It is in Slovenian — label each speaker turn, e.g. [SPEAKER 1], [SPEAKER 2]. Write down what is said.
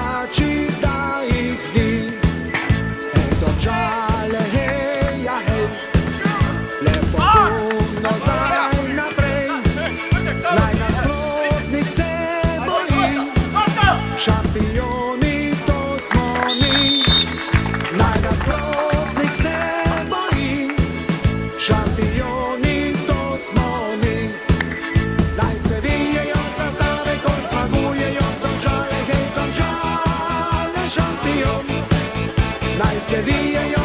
[SPEAKER 1] navijači da ih ni. Ej Domžale, hej, ja hej, lepo pumno zdaj naprej, naj nasprotnik se boji, šampioni to smo mi. Naj nasprotnik se boji, šampioni to smo mi. Naj se vijejo zastave, ko zmagujejo Domžale, hej Domžale, šampion. Naj se vijejo